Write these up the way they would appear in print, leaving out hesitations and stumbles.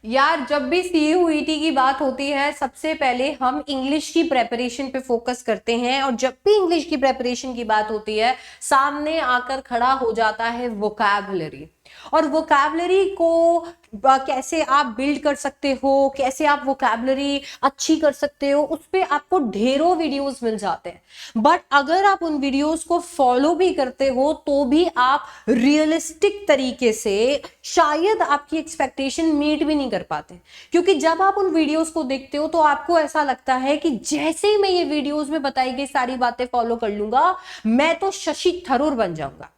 यार जब भी सीयूईटी की बात होती है सबसे पहले हम इंग्लिश की प्रेपरेशन पे फोकस करते हैं, और जब भी इंग्लिश की प्रेपरेशन की बात होती है सामने आकर खड़ा हो जाता है वोकैबुलरी। और वोकैबुलरी को कैसे आप बिल्ड कर सकते हो, कैसे आप वोकैबुलरी अच्छी कर सकते हो, उस पे आपको ढेरों वीडियोस मिल जाते हैं। बट अगर आप उन वीडियोस को फॉलो भी करते हो तो भी आप रियलिस्टिक तरीके से शायद आपकी एक्सपेक्टेशन मीट भी नहीं कर पाते, क्योंकि जब आप उन वीडियोस को देखते हो तो आपको ऐसा लगता है कि जैसे ही मैं ये वीडियोस में बताई गई सारी बातें फॉलो कर लूंगा मैं तो शशि थरूर बन जाऊंगा,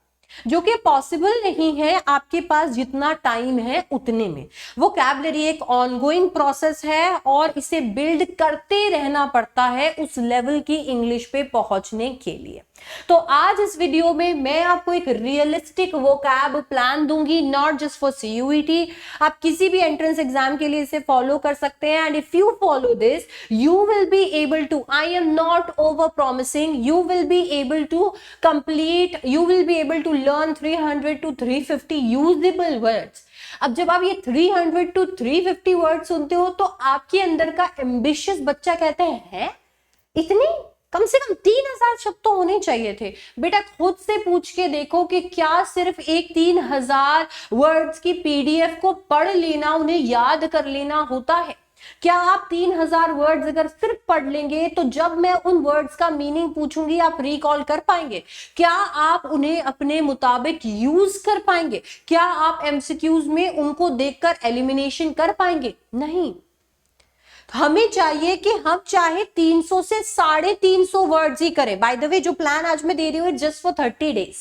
जो कि पॉसिबल नहीं है आपके पास जितना टाइम है उतने में। वोकैबुलरी एक ऑनगोइंग प्रोसेस है और इसे बिल्ड करते रहना पड़ता है उस लेवल की इंग्लिश पे पहुंचने के लिए। तो आज इस वीडियो में मैं आपको एक रियलिस्टिक वोकैब प्लान दूंगी, नॉट जस्ट फॉर सीयूईटी। आप किसी भी एंट्रेंस एग्जाम के लिए इसे फॉलो कर सकते हैं, and if you follow this you will be able to, I am not over promising, you will be able to complete, you will be able to learn 300 to 350 usable words. अब जब आप ये 300 to 350 word सुनते हो तो आपके अंदर का एम्बिशियस बच्चा कहते हैं इतनी, कम से कम 3000 शब्द तो होने चाहिए थे। बेटा खुद से पूछ के देखो कि क्या सिर्फ एक 3000 वर्ड्स की पीडीएफ को पढ़ लेना, उन्हें याद कर लेना होता है? क्या आप 3000 वर्ड्स अगर सिर्फ पढ़ लेंगे तो जब मैं उन वर्ड्स का मीनिंग पूछूंगी आप रिकॉल कर पाएंगे? क्या आप उन्हें अपने मुताबिक यूज कर पाएंगे? क्या आप एमसीक्यूज में उनको देखकर एलिमिनेशन कर पाएंगे? नहीं। हमें चाहिए कि हम चाहे 300 से 350 वर्ड्स ही करें। बाय द वे जो प्लान आज मैं दे रही हूँ जस्ट फॉर 30 डेज।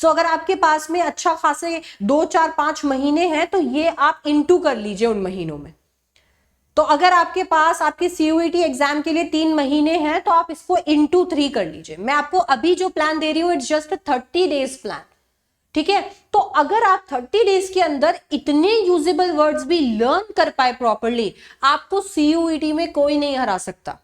सो अगर आपके पास में अच्छा खासे 2, 4, 5 महीने हैं तो ये आप इंटू कर लीजिए उन महीनों में। तो अगर आपके पास आपके सीयूईटी एग्जाम के लिए 3 महीने हैं तो आप इसको इंटू 3 कर लीजिए। मैं आपको अभी जो प्लान दे रही हूं इट्स जस्ट 30 डेज प्लान, ठीक है? तो अगर आप 30 डेज के अंदर इतने यूजेबल वर्ड्स भी लर्न कर पाए प्रॉपरली, आपको सीयूईटी में कोई नहीं हरा सकता,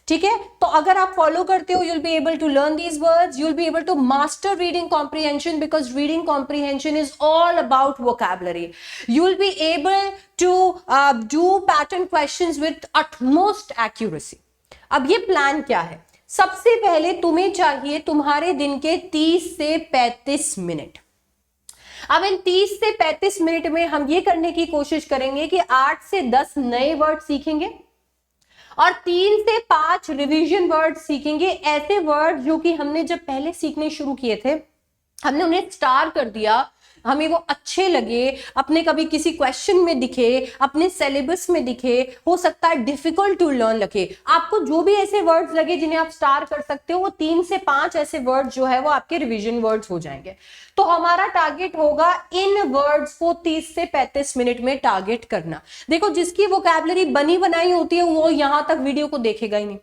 ठीक है? तो अगर आप फॉलो करते हो, you'll be able to learn these words, you'll be able to master reading comprehension, because reading comprehension is all about vocabulary. You'll be able to do pattern questions with utmost accuracy. अब ये plan क्या है? सबसे पहले तुम्हें चाहिए तुम्हारे दिन के 30 से 35 मिनट। अब इन 30 से 35 मिनट में हम ये करने की कोशिश करेंगे कि 8 से 10 नए वर्ड सीखेंगे और 3 से 5 रिवीजन वर्ड सीखेंगे। ऐसे वर्ड जो कि हमने जब पहले सीखने शुरू किए थे हमने उन्हें स्टार कर दिया, हमें वो अच्छे लगे, अपने कभी किसी क्वेश्चन में दिखे, अपने सिलेबस में दिखे, हो सकता है डिफिकल्ट टू लर्न लगे। आपको जो भी ऐसे वर्ड्स लगे जिन्हें आप स्टार कर सकते हो, वो 3 से 5 ऐसे वर्ड जो है वो आपके रिवीजन वर्ड्स हो जाएंगे। तो हमारा टारगेट होगा इन वर्ड्स को 30 से 35 मिनट में टारगेट करना। देखो जिसकी वोकैबुलरी बनी बनाई होती है वो यहां तक वीडियो को देखेगा ही नहीं,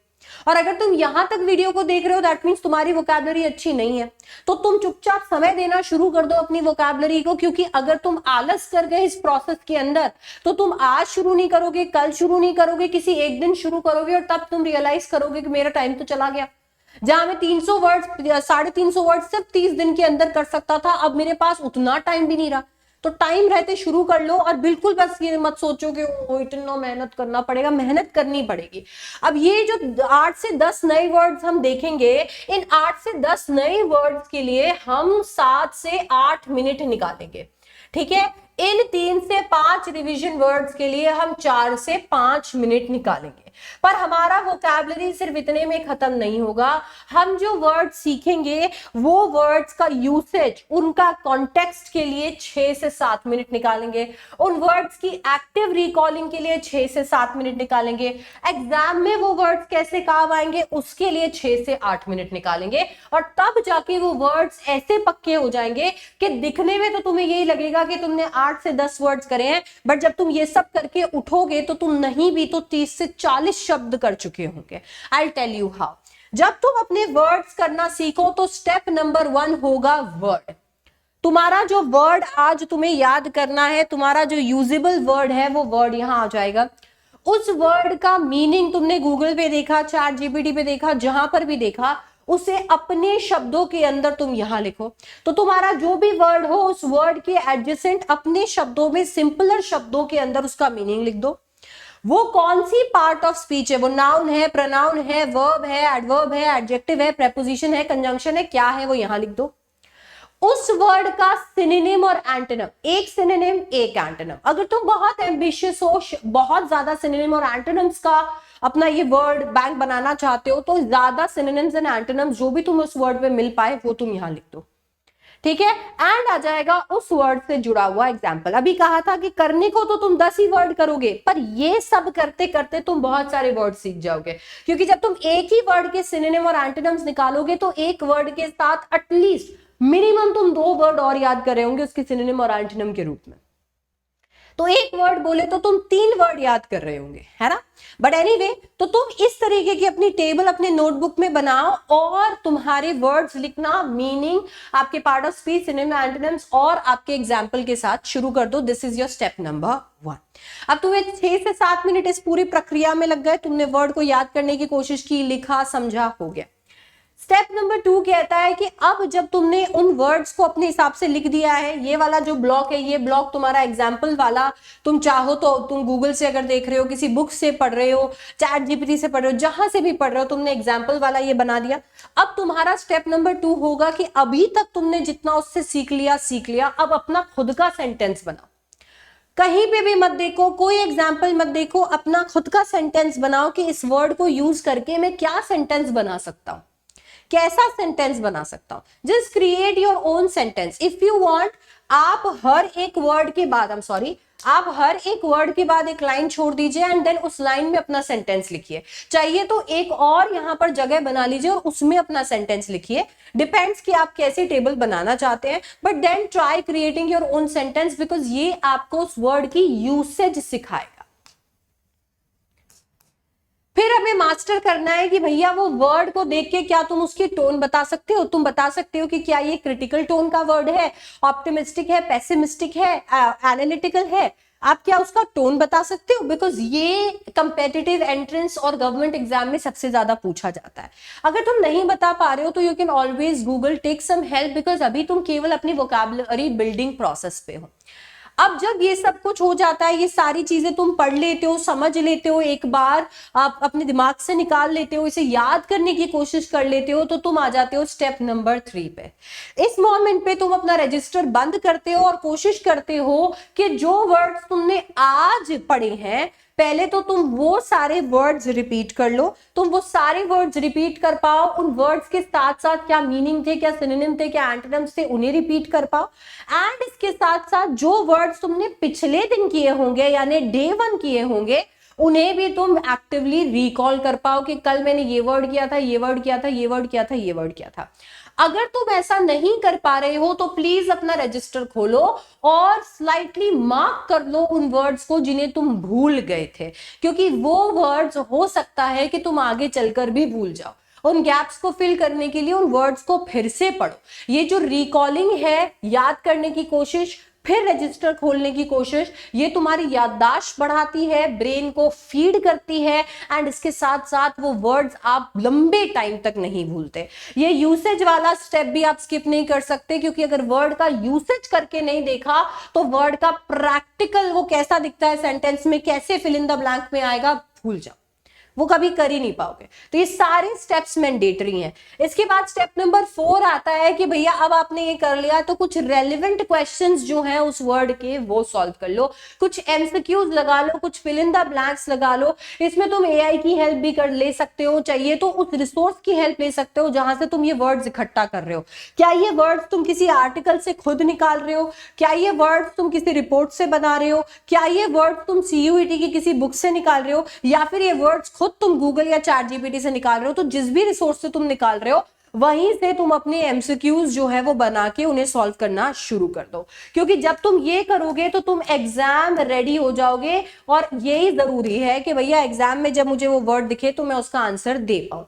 और अगर तुम यहां तक वीडियो को देख रहे हो दैट मींस तुम्हारी वोकैबुलरी अच्छी नहीं है। तो तुम चुपचाप समय देना शुरू कर दो अपनी वोकैबुलरी को, क्योंकि अगर तुम आलस कर गए इस प्रोसेस के अंदर तो तुम आज शुरू नहीं करोगे, कल शुरू नहीं करोगे, किसी एक दिन शुरू करोगे और तब तुम रियलाइज करोगे कि मेरा टाइम तो चला गया। जहां मैं 300 वर्ड 350 वर्ड सिर्फ 30 दिन के अंदर कर सकता था, अब मेरे पास उतना टाइम भी नहीं रहा। तो टाइम रहते शुरू कर लो, और बिल्कुल बस ये मत सोचो कि ओ इतना मेहनत करना पड़ेगा, मेहनत करनी पड़ेगी। अब ये जो 8 से 10 नए वर्ड्स हम देखेंगे, इन 8 से 10 नए वर्ड्स के लिए हम 7 से 8 मिनट निकालेंगे, ठीक है? इन 3 से 5 रिवीजन वर्ड्स के लिए हम 4 से 5 मिनट निकालेंगे। पर हमारा वोकैबुलरी सिर्फ इतने में खत्म नहीं होगा। हम जो वर्ड सीखेंगे वो वर्ड्स का यूसेज, उनका कॉन्टेक्स्ट के लिए 6 से 7 मिनट निकालेंगे। उन वर्ड्स की एक्टिव रिकॉलिंग के लिए 6 से 7 मिनट निकालेंगे। एग्जाम में वो वर्ड्स कैसे काम आएंगे उसके लिए 6 से 8 मिनट निकालेंगे, और तब जाके वो वर्ड्स ऐसे पक्के हो जाएंगे कि दिखने में तो तुम्हें यही लगेगा कि तुमने 8 से 10 वर्ड्स करे हैं, बट जब तुम ये सब करके उठोगे तो तुम नहीं भी तो 30 से 40 शब्द कर चुके होंगे। I tell you how. जब तुम अपने वर्ड्स करना सीखो तो स्टेप नंबर 1 होगा वर्ड। तुम्हारा जो वर्ड आज तुम्हें याद करना है, तुम्हारा जो यूजेबल वर्ड है वो वर्ड यहां आ जाएगा। उस वर्ड का मीनिंग तुमने गूगल पे देखा, चैट जीपीटी पे देखा, जहां पर भी देखा, उसे अपने शब्दों के अंदर तुम यहां लिखो। तो तुम्हारा जो भी वर्ड हो उस वर्ड के एडजेसेंट अपने शब्दों में, सिंपलर शब्दों के अंदर उसका मीनिंग लिख दो। वो कौन सी पार्ट ऑफ स्पीच है, वो नाउन है, प्रोनाउन है, वर्ब है, एडवर्ब है, एडजेक्टिव है, प्रेपोजिशन है, कंजंक्शन है, क्या है वो यहां लिख दो। उस वर्ड का सिनोनिम और एंटोनिम, एक सिनोनिम एक एंटोनिम। अगर तुम बहुत एम्बिशियस हो, बहुत ज्यादा सिनोनिम और एंटोनिम्स का अपना ये वर्ड बैंक बनाना चाहते हो, तो ज्यादा सिनोनिम्स एंड एंटोनिम्स जो भी तुम उस वर्ड पे मिल पाए वो तुम यहां लिख दो, ठीक है। एंड आ जाएगा उस वर्ड से जुड़ा हुआ एग्जाम्पल। अभी कहा था कि करने को तो तुम 10 ही वर्ड करोगे, पर ये सब करते करते तुम बहुत सारे वर्ड सीख जाओगे, क्योंकि जब तुम एक ही वर्ड के सिनोनिम और एंटोनिम्स निकालोगे तो एक वर्ड के साथ एटलीस्ट मिनिमम तुम 2 वर्ड और याद कर रहे होंगे उसके सिनोनिम और एंटोनिम के रूप में। तो एक वर्ड बोले तो तुम 3 वर्ड याद कर रहे होंगे, है ना। बट एनीवे, तो तुम इस तरीके की अपनी टेबल अपने नोटबुक में बनाओ और तुम्हारे वर्ड्स लिखना, मीनिंग, आपके part of speech, synonym, antonyms और आपके एग्जाम्पल के साथ शुरू कर दो। This is your step number 1। अब तुम्हें 6 से 7 मिनट इस पूरी प्रक्रिया में लग गए, तुमने वर्ड को याद करने की कोशिश की, लिखा, समझा, हो गया। स्टेप नंबर 2 कहता है कि अब जब तुमने उन वर्ड्स को अपने हिसाब से लिख दिया है, ये वाला जो ब्लॉक है, ये ब्लॉक तुम्हारा एग्जाम्पल वाला, तुम चाहो तो तुम गूगल से अगर देख रहे हो, किसी बुक से पढ़ रहे हो, चैट जीपीटी से पढ़ रहे हो, जहां से भी पढ़ रहे हो, तुमने एग्जाम्पल वाला ये बना दिया। अब तुम्हारा स्टेप नंबर 2 होगा कि अभी तक तुमने जितना उससे सीख लिया, अब अपना खुद का सेंटेंस बनाओ। कहीं पे भी मत देखो, कोई एग्जाम्पल मत देखो, अपना खुद का सेंटेंस बनाओ कि इस वर्ड को यूज करके मैं क्या सेंटेंस बना सकता हूं, कैसा सेंटेंस बना सकता हूं। Just create your own sentence if you want. आप हर एक वर्ड के बाद, आप हर एक वर्ड के बाद एक लाइन छोड़ दीजिए एंड देन उस लाइन में अपना सेंटेंस लिखिए। चाहिए तो एक और यहां पर जगह बना लीजिए और उसमें अपना सेंटेंस लिखिए। डिपेंड्स कि आप कैसे टेबल बनाना चाहते हैं, but then try creating your own sentence, because ये आपको उस वर्ड की यूसेज सिखाएगा। फिर हमें मास्टर करना है कि भैया वो वर्ड को देख के क्या तुम उसकी टोन बता सकते हो। तुम बता सकते हो कि क्या ये क्रिटिकल टोन का वर्ड है, ऑप्टिमिस्टिक है, पेसिमिस्टिक है, एनालिटिकल है। आप क्या उसका टोन बता सकते हो, बिकॉज ये कंपेटिटिव एंट्रेंस और गवर्नमेंट एग्जाम में सबसे ज्यादा पूछा जाता है। अगर तुम नहीं बता पा रहे हो तो you can always Google, take some help, because अभी तुम केवल अपनी वोकैबुलरी बिल्डिंग प्रोसेस पे हो। अब जब ये सब कुछ हो जाता है, ये सारी चीजें तुम पढ़ लेते हो, समझ लेते हो, एक बार आप अपने दिमाग से निकाल लेते हो, इसे याद करने की कोशिश कर लेते हो, तो तुम आ जाते हो स्टेप नंबर 3 पे। इस मोमेंट पे तुम अपना रजिस्टर बंद करते हो और कोशिश करते हो कि जो वर्ड्स तुमने आज पढ़े हैं, पहले तो तुम वो सारे वर्ड्स रिपीट कर लो। तुम वो सारे वर्ड्स रिपीट कर पाओ, उन वर्ड्स के साथ साथ क्या मीनिंग थे, क्या सिनोनिम थे, क्या एंटोनिम्स थे, उन्हें रिपीट कर पाओ। एंड इसके साथ साथ जो वर्ड्स तुमने पिछले दिन किए होंगे यानी डे 1 किए होंगे, उन्हें भी तुम एक्टिवली रिकॉल कर पाओ कि कल मैंने ये वर्ड किया था, ये वर्ड किया था, ये वर्ड किया था, ये वर्ड किया था। अगर तुम ऐसा नहीं कर पा रहे हो तो प्लीज अपना रजिस्टर खोलो और स्लाइटली मार्क कर लो उन वर्ड्स को जिन्हें तुम भूल गए थे, क्योंकि वो वर्ड्स हो सकता है कि तुम आगे चलकर भी भूल जाओ। उन गैप्स को फिल करने के लिए उन वर्ड्स को फिर से पढ़ो। ये जो रिकॉलिंग है, याद करने की कोशिश, फिर रजिस्टर खोलने की कोशिश, ये तुम्हारी याददाश्त बढ़ाती है, ब्रेन को फीड करती है एंड इसके साथ साथ वो वर्ड्स आप लंबे टाइम तक नहीं भूलते। ये यूसेज वाला स्टेप भी आप स्किप नहीं कर सकते, क्योंकि अगर वर्ड का यूसेज करके नहीं देखा तो वर्ड का प्रैक्टिकल वो कैसा दिखता है सेंटेंस में, कैसे फिल इन द ब्लैंक में आएगा, भूल जाओ, वो कभी कर ही नहीं पाओगे। तो ये सारे स्टेप्स मैंडेटरी हैं। इसके बाद स्टेप नंबर 4 आता है कि भैया अब आपने ये कर लिया तो कुछ रेलेवेंट क्वेश्चंस जो हैं उस वर्ड के वो सॉल्व कर लो, कुछ एमसीक्यूज लगा लो, कुछ फिल इन द ब्लैंक्स लगा लो। इसमें तुम एआई की हेल्प भी कर ले सकते हो, चाहिए तो उस रिसोर्स की हेल्प ले सकते हो जहां से तुम ये वर्ड्स इकट्ठा कर रहे हो। क्या ये वर्ड्स तुम किसी आर्टिकल से खुद निकाल रहे हो, क्या ये वर्ड्स तुम किसी रिपोर्ट से बना रहे हो, क्या ये वर्ड्स तुम सीयूईटी की किसी बुक से निकाल रहे हो, या फिर ये वर्ड्स खुद तुम गूगल या चैट जीपीटी से निकाल रहे हो। तो जिस भी रिसोर्स से तुम निकाल रहे हो वहीं से तुम अपने एमसीक्यूज जो है वो बना के उन्हें सॉल्व करना शुरू कर दो, क्योंकि जब तुम ये करोगे तो तुम एग्जाम रेडी हो जाओगे। और यही जरूरी है कि भैया एग्जाम में जब मुझे वो वर्ड दिखे तो मैं उसका आंसर दे पाऊं।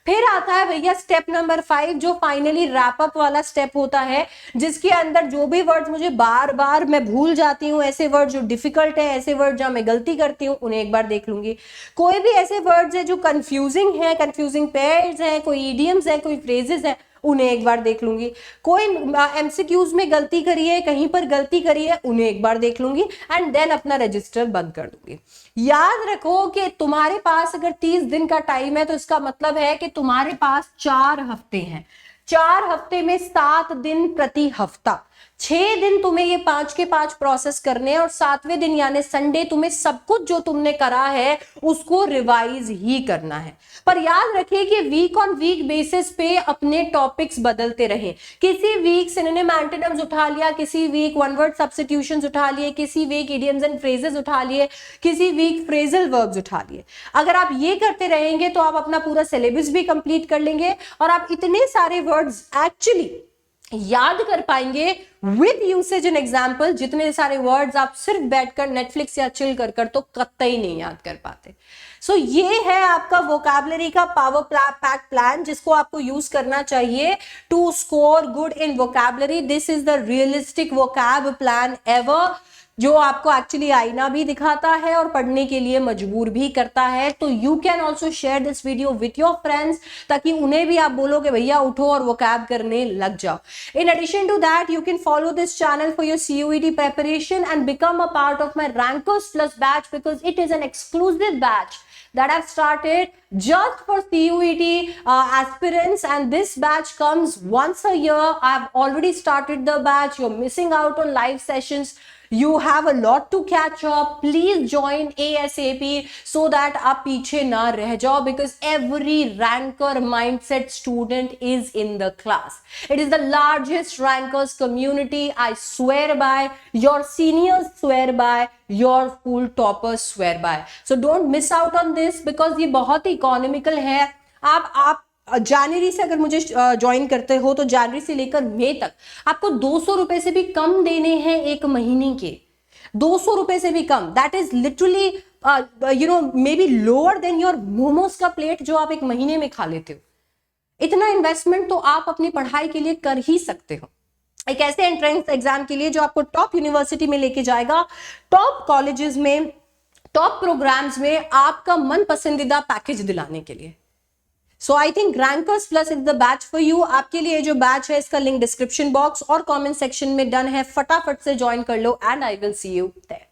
फिर आता है भैया स्टेप नंबर 5, जो फाइनली रैप अप वाला स्टेप होता है, जिसके अंदर जो भी वर्ड्स मुझे बार बार मैं भूल जाती हूँ, ऐसे वर्ड जो डिफिकल्ट है, ऐसे वर्ड जहां मैं गलती करती हूँ, उन्हें एक बार देख लूंगी। कोई भी ऐसे वर्ड्स है जो कंफ्यूजिंग है, कंफ्यूजिंग पेयर्स है, कोई इडियम्स है, कोई फ्रेजेस है, उन्हें एक बार देख लूंगी। कोई एमसीक्यूज में गलती करी है, कहीं पर गलती करी है, उन्हें एक बार देख लूंगी एंड देन अपना रजिस्टर बंद कर दूंगी। याद रखो कि तुम्हारे पास अगर 30 दिन का टाइम है तो इसका मतलब है कि तुम्हारे पास 4 हफ्ते हैं। 4 हफ्ते में 7 दिन प्रति हफ्ता, 6 दिन तुम्हें ये 5 के 5 प्रोसेस करने हैं और 7वें दिन यानी संडे तुम्हें सब कुछ जो तुमने करा है उसको रिवाइज ही करना है। पर याद रखिए कि वीक ऑन वीक बेसिस पे अपने टॉपिक्स बदलते रहे। किसी वीक सिनोनिम एंटोनिम्स उठा लिया, किसी वीक वन वर्ड सब्स्टिट्यूशंस उठा लिए, किसी वीक इडियम्स एंड फ्रेजेस उठा लिए, किसी वीक फ्रेजल वर्ब्स उठा लिए। अगर आप ये करते रहेंगे तो आप अपना पूरा सिलेबस भी कंप्लीट कर लेंगे और आप इतने सारे वर्ड्स एक्चुअली याद कर पाएंगे विद यूसेज एंड एग्जाम्पल, जितने सारे वर्ड्स आप सिर्फ बैठकर नेटफ्लिक्स या चिल कर तो कतई नहीं याद कर पाते। सो ये है आपका वोकैबुलरी का पावर पैक प्लान, जिसको आपको यूज करना चाहिए to score good in vocabulary. This is the realistic vocab plan ever, जो आपको एक्चुअली आईना भी दिखाता है और पढ़ने के लिए मजबूर भी करता है। तो you can also share this video with your friends, ताकि उन्हें भी आप बोलो कि भैया उठो और वोकैब करने लग जाओ। In addition to that you can follow this channel for your CUET preparation and become a part of my Rankers Plus batch, because it is an exclusive batch that I've started just for CUET aspirants, and this batch comes once a year. I've already started the batch. You're missing out on live sessions. You have a lot to catch up. Please join ASAP so that आप पीछे ना रह जाओ, because every ranker mindset student is in the class. It is the largest rankers community. I swear by, your seniors swear by, your school toppers swear by. So don't miss out on this, because ये बहुत ही economical है। आप जनवरी से अगर मुझे join करते हो तो जनवरी से लेकर मई तक आपको 200 रुपए से भी कम देने हैं एक महीने के। 200 रुपए से भी कम, that is literally maybe lower than your momos का प्लेट जो आप एक महीने में खा लेते हो। इतना इन्वेस्टमेंट तो आप अपनी पढ़ाई के लिए कर ही सकते हो, एक ऐसे एंट्रेंस एग्जाम के लिए जो आपको टॉप यूनिवर्सिटी में लेके जाएगा, टॉप कॉलेजेस में, टॉप प्रोग्राम्स में आपका मन पसंदीदा पैकेज दिलाने के लिए। So I think rankers plus is the batch for you. आपके लिए जो बैच है इसका लिंक डिस्क्रिप्शन बॉक्स और कमेंट सेक्शन में डन है, फटाफट से ज्वाइन कर लो and I will see you there.